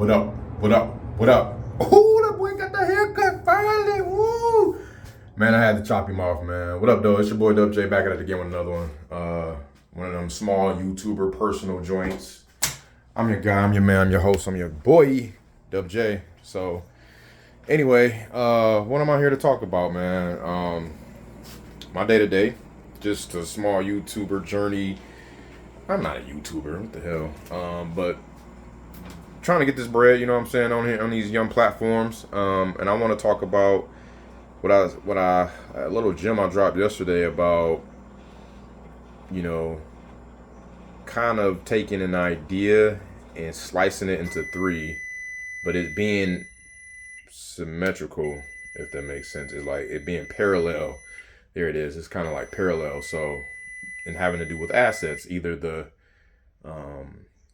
What up? What up? What up? Oh, that boy got the haircut finally. Woo! Man, I had to chop him off, man. What up, though? It's your boy Dub J back at it again with another one. One of them small YouTuber personal joints. I'm your guy, I'm your man, I'm your host, I'm your boy, Dub J. So, anyway, what am I here to talk about, man? My day-to-day. Just a small YouTuber journey. I'm not a YouTuber, what the hell? But trying to get this bread, you know what I'm saying, on these young platforms. And I want to talk about a little gem I dropped yesterday about, you know, kind of taking an idea and slicing it into three, but it being symmetrical, if that makes sense. It's like it being parallel. There it is. It's kind of like parallel. So, and having to do with assets, either the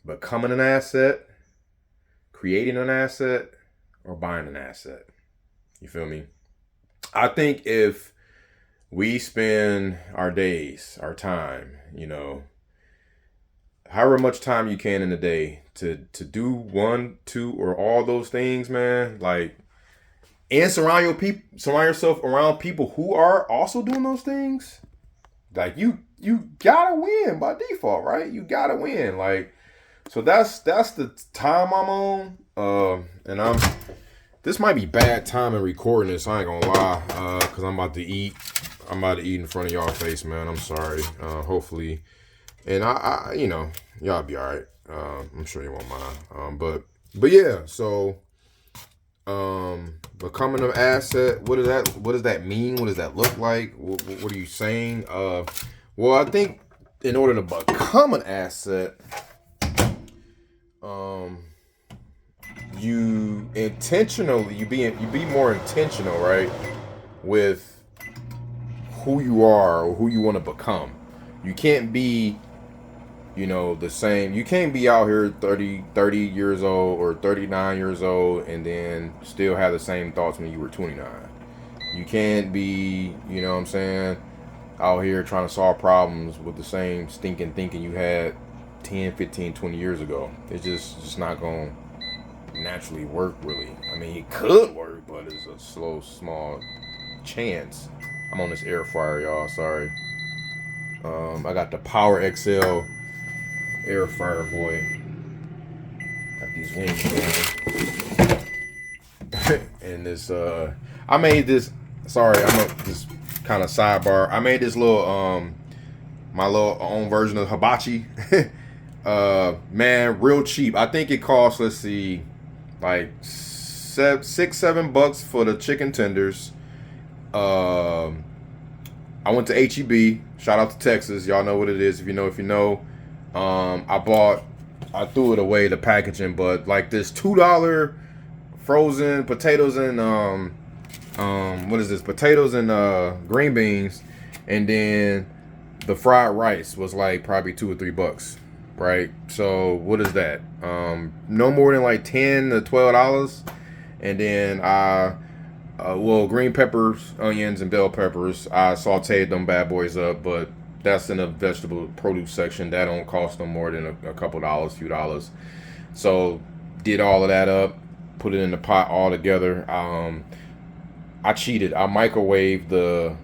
becoming an asset, creating an asset, or buying an asset. You feel me? I think if we spend our days, our time, you know, however much time you can in a day to do one, two, or all those things, man, like, and surround yourself around people who are also doing those things, like you gotta win by default, right? You gotta win, like. So that's the time I'm on. And this might be bad time in recording this, I ain't gonna lie. Cause I'm about to eat in front of y'all face, man. I'm sorry. Hopefully. And I you know, y'all be alright. I'm sure you won't mind. But yeah, so becoming an asset, what does that mean? What does that look like? What are you saying? Well, I think in order to become an asset, you be more intentional, right, with who you are or who you want to become. You can't be, you know, the same. You can't be out here 30 years old or 39 years old and then still have the same thoughts when you were 29. You can't be, you know what I'm saying, out here trying to solve problems with the same stinking thinking you had 10, 15, 20 years ago. It's just not going to naturally work, really. I mean, it could work, but it's a slow, small chance. I'm on this air fryer, y'all. Sorry. I got the Power XL air fryer, boy. Got these wings going. And this, I made this. Sorry, I'm gonna just kind of sidebar. I made this little, my little own version of hibachi. Man, real cheap. I think it costs, let's see, like $6-7 for the chicken tenders. I went to HEB. Shout out to Texas. Y'all know what it is. If you know. I threw it away, the packaging, but like this $2 frozen potatoes and what is this? Potatoes and green beans, and then the fried rice was like probably $2 or $3. Right, so what is that? No more than like $10 to $12, and then green peppers, onions, and bell peppers. I sauteed them bad boys up, but that's in the vegetable produce section. That don't cost no more than a couple dollars, few dollars. So did all of that up, put it in the pot all together. I cheated. I microwaved the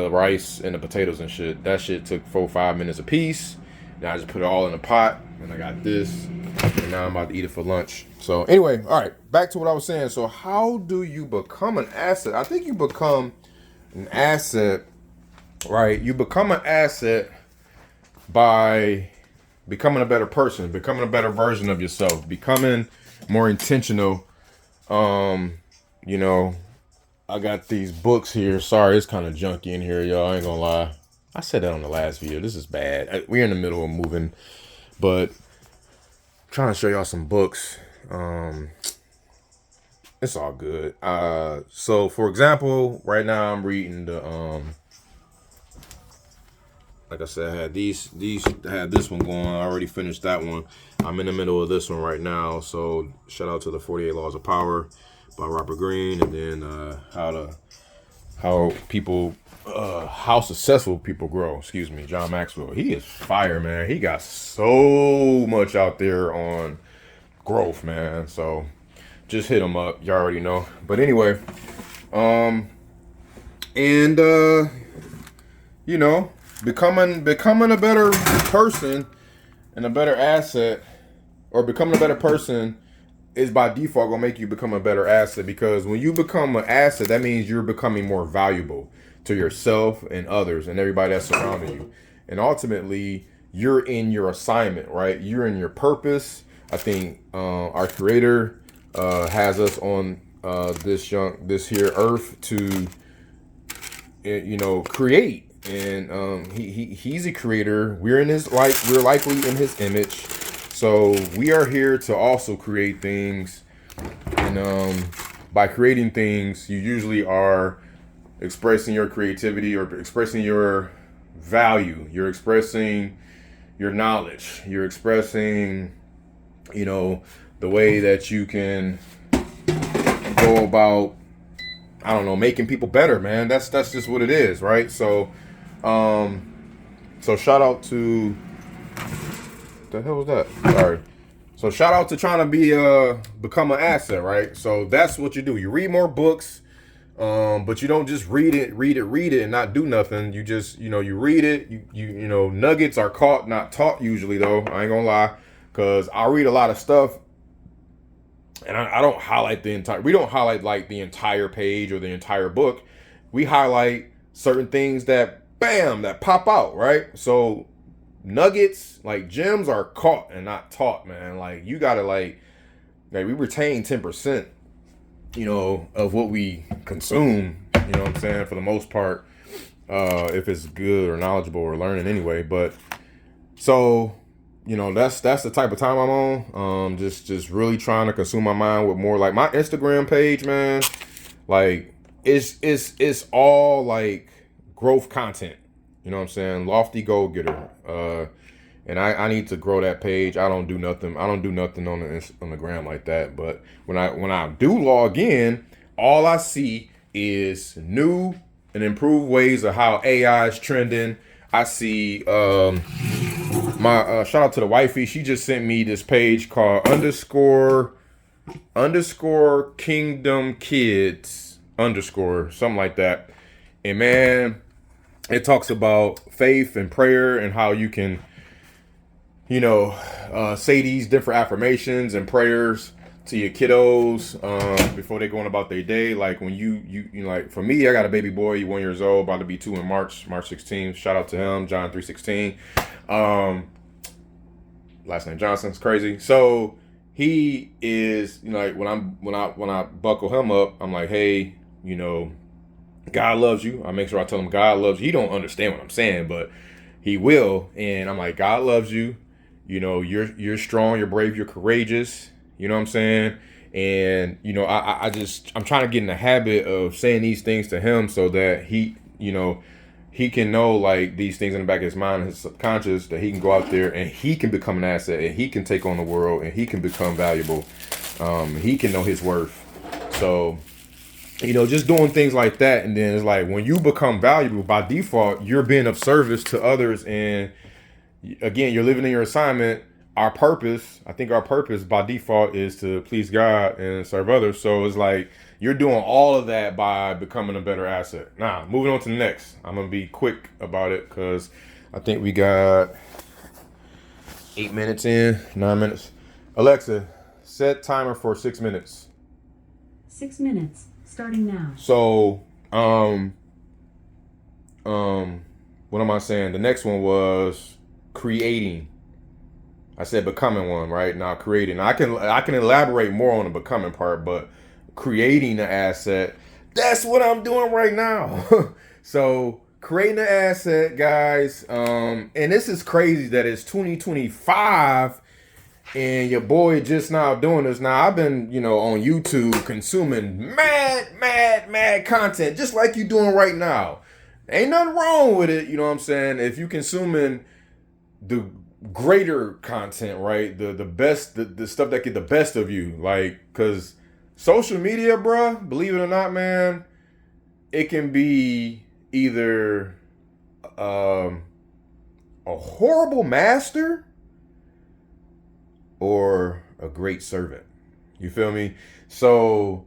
rice and the potatoes and shit. That shit took 4-5 minutes a piece. Now I just put it all in a pot, and I got this, and now I'm about to eat it for lunch. So anyway, all right, back to what I was saying. So how do you become an asset? I think you become an asset, right? You become an asset by becoming a better person, becoming a better version of yourself, becoming more intentional. You know, I got these books here. Sorry, it's kind of junky in here, y'all. I ain't gonna lie. I said that on the last video. This is bad. We're in the middle of moving, but I'm trying to show y'all some books. It's all good. So for example, right now I'm reading the like I said, I had had this one going. I already finished that one. I'm in the middle of this one right now. So shout out to the 48 Laws of Power by Robert Greene, and then how successful people grow. Excuse me, John Maxwell. He is fire, man. He got so much out there on growth, man. So just hit him up. You already know. But anyway, um, and you know, becoming a better person and a better asset, or becoming a better person is by default gonna make you become a better asset, because when you become an asset, that means you're becoming more valuable to yourself and others and everybody that's surrounding you. And ultimately, you're in your assignment, right? You're in your purpose. I think our creator has us on this here earth to create. And he's a creator. We're likely in his image. So we are here to also create things, and by creating things, you usually are expressing your creativity or expressing your value. You're expressing your knowledge. You're expressing, the way that you can go about, I don't know, making people better, man. That's just what it is, right? So shout out to, the hell was that? Sorry. So shout out to trying to become an asset, right? So that's what you do. You read more books, but you don't just read it, and not do nothing. You just, you read it. Nuggets are caught, not taught usually, though. I ain't gonna lie, because I read a lot of stuff, and I don't highlight we don't highlight like the entire page or the entire book. We highlight certain things that, bam, that pop out, right? So nuggets, like gems, are caught and not taught, man. Like you gotta like we retain 10%, of what we consume, you know what I'm saying, for the most part, if it's good or knowledgeable or learning anyway. But so, that's the type of time I'm on. Just really trying to consume my mind with more, like my Instagram page, man. Like it's all like growth content. You know what I'm saying? Lofty Goal Getter. And I need to grow that page. I don't do nothing on the gram like that. But when I do log in, all I see is new and improved ways of how AI is trending. I see my shout out to the wifey. She just sent me this page called underscore Kingdom Kids underscore something like that. And man, it talks about faith and prayer and how you can, say these different affirmations and prayers to your kiddos before they going about their day. Like when you like, for me, I got a baby boy, he's 1 year old, about to be 2 in March 16th. Shout out to him, John 3:16. Last name Johnson's crazy. So he is, like when I buckle him up, I'm like, hey, God loves you. I make sure I tell him God loves you. He don't understand what I'm saying, but he will. And I'm like, God loves you. You're strong, you're brave, you're courageous. You know what I'm saying? And, I'm trying to get in the habit of saying these things to him so that he can know like these things in the back of his mind, his subconscious, that he can go out there and he can become an asset and he can take on the world and he can become valuable. He can know his worth. So, just doing things like that. And then it's like when you become valuable, by default, you're being of service to others. And again, you're living in your assignment. Our purpose by default is to please God and serve others. So it's like you're doing all of that by becoming a better asset. Now, moving on to the next. I'm going to be quick about it because I think we got 8 minutes in, 9 minutes. Alexa, set timer for 6 minutes. 6 minutes. Starting now. So, what am I saying? The next one was creating. I said becoming one, right? Now creating. I can elaborate more on the becoming part, but creating the asset, that's what I'm doing right now. So creating the asset, guys. And this is crazy that it's 2025. And your boy just now doing this. Now, I've been, on YouTube consuming mad content, just like you doing right now. Ain't nothing wrong with it, you know what I'm saying? If you consuming the greater content, right? The best, the stuff that get the best of you. Like, because social media, bruh, believe it or not, man, it can be either a horrible master or a great servant. You feel me? So,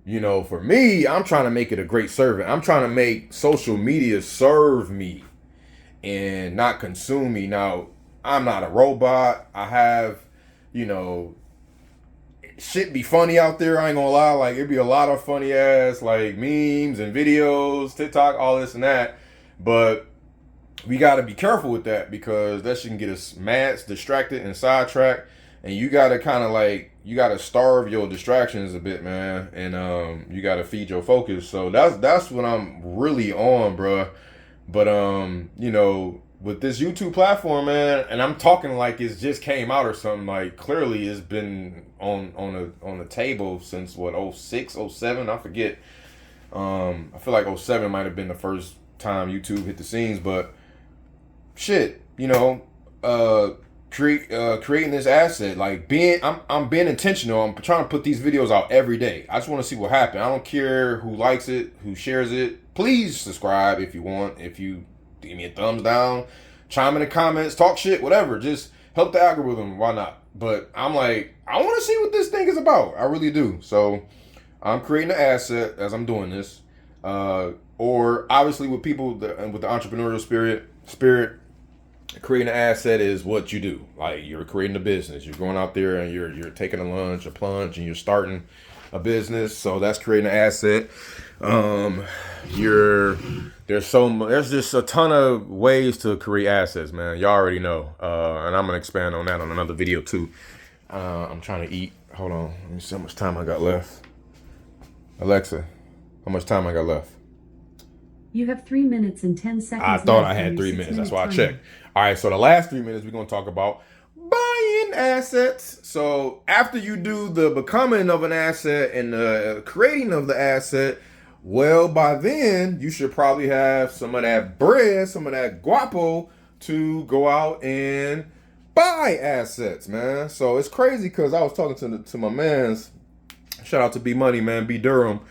you know, for me, I'm trying to make it a great servant. I'm trying to make social media serve me and not consume me. Now, I'm not a robot. I have, you know, shit be funny out there. I ain't gonna lie. Like, it'd be a lot of funny ass, like, memes and videos, TikTok, all this and that. But we gotta be careful with that because that shit can get us mad, distracted, and sidetracked. And you gotta kind of like, you gotta starve your distractions a bit, man. And you gotta feed your focus. So that's what I'm really on, bruh. But you know, with this YouTube platform, man, and I'm talking like it's just came out or something. Like, clearly it's been on the table since what, 06, 07, I forget. I feel like 07 might have been the first time YouTube hit the scenes, but shit, you know, creating this asset, like I'm being intentional. I'm trying to put these videos out every day. I just want to see what happens. I don't care who likes it, who shares it. Please subscribe if you want. If you give me a thumbs down, chime in the comments, talk shit, whatever. Just help the algorithm. Why not? But I'm like, I want to see what this thing is about. I really do. So I'm creating an asset as I'm doing this. Or obviously with people with the entrepreneurial spirit, creating an asset is what you do. Like, you're creating a business. You're going out there and you're taking a plunge, and you're starting a business. So that's creating an asset. There's just a ton of ways to create assets, man. Y'all already know. And I'm gonna expand on that on another video too. I'm trying to eat. Hold on. Let me see how much time I got left. Alexa, how much time I got left? You have 3 minutes and 10 seconds. I thought I left on had your 3 minutes. That's 6-minute why I timer. checked. All right, so the last 3 minutes we're gonna talk about buying assets. So after you do the becoming of an asset and the creating of the asset, well, by then you should probably have some of that bread, some of that guapo to go out and buy assets, man. So it's crazy because I was talking to my man's, shout out to B Money, man, B Durham.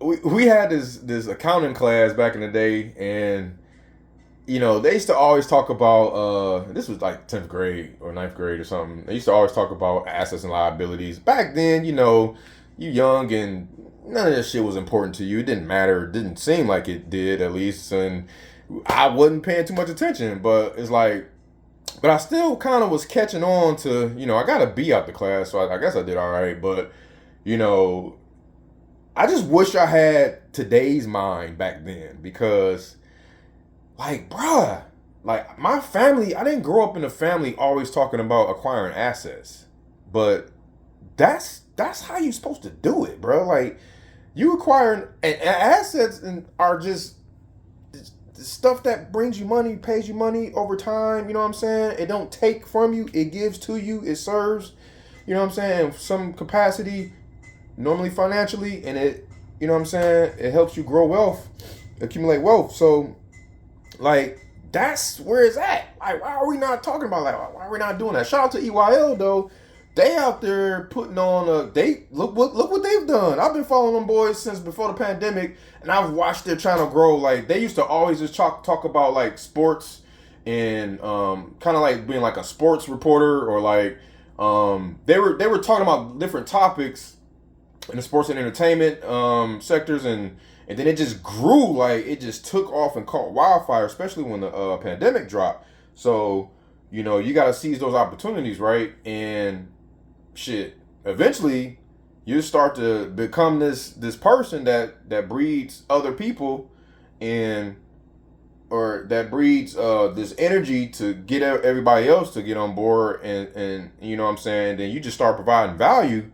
We had this accounting class back in the day, and you know, they used to always talk about this was like 10th grade or 9th grade or something. They used to always talk about assets and liabilities. Back then, you know, you young and none of that shit was important to you. It didn't matter. It didn't seem like it did, at least, and I wasn't paying too much attention. But it's like, but I still kind of was catching on to, you know, I got a B out the class, so I guess I did all right. But you know, I just wish I had today's mind back then, because, like, bruh, like, my family, I didn't grow up in a family always talking about acquiring assets, but that's how you're supposed to do it, bro. Like, you acquiring and assets are just stuff that brings you money, pays you money over time. You know what I'm saying? It don't take from you, it gives to you, it serves. You know what I'm saying? In some capacity, normally financially, and it, you know what I'm saying, it helps you grow wealth, accumulate wealth. So, like, that's where it's at. Like, why are we not talking about that? Why are we not doing that? Shout out to EYL though. They out there putting on look what they've done. I've been following them boys since before the pandemic, and I've watched their channel grow. Like, they used to always just talk about like sports and kind of like being like a sports reporter, or like they were talking about different topics in the sports and entertainment sectors, and then it just grew. Like, it just took off and caught wildfire, especially when the pandemic dropped. So, you know, you got to seize those opportunities, right? And shit, eventually you start to become this person that breeds other people, and or that breeds this energy to get everybody else to get on board, and you know what I'm saying, then you just start providing value,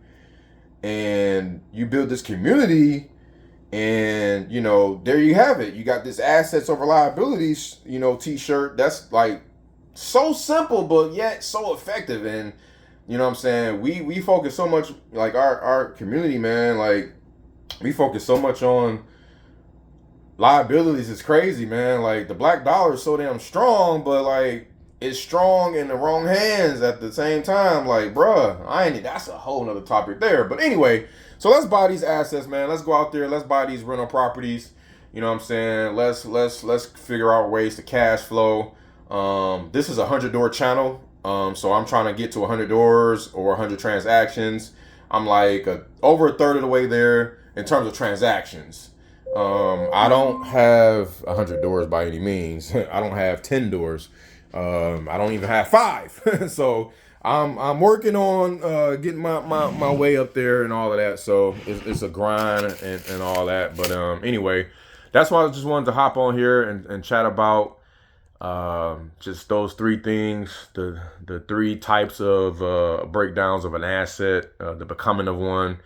and you build this community. And, you know, there you have it. You got this assets over liabilities, you know, t-shirt. That's like so simple, but yet so effective. And, you know what I'm saying, we focus so much, like our community, man, like, we focus so much on liabilities. It's crazy, man. Like, the black dollar is so damn strong, but like, it's strong in the wrong hands at the same time. Like, bruh, that's a whole nother topic there. But anyway, so let's buy these assets, man. Let's go out there. Let's buy these rental properties. You know what I'm saying? Let's figure out ways to cash flow. This is a 100 door channel. So I'm trying to get to 100 doors or 100 transactions. I'm like over a third of the way there in terms of transactions. I don't have 100 doors by any means. I don't have 10 doors. I don't even have 5. So I'm working on getting my way up there and all of that. So it's a grind and all that. But anyway, that's why I just wanted to hop on here and chat about just those 3 things, the 3 types of breakdowns of an asset, the becoming of one,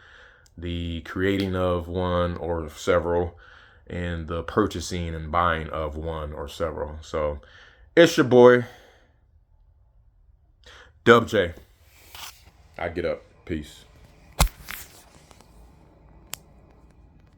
the creating of one or several, and the purchasing and buying of one or several. So it's your boy Dub J. I get up. Peace.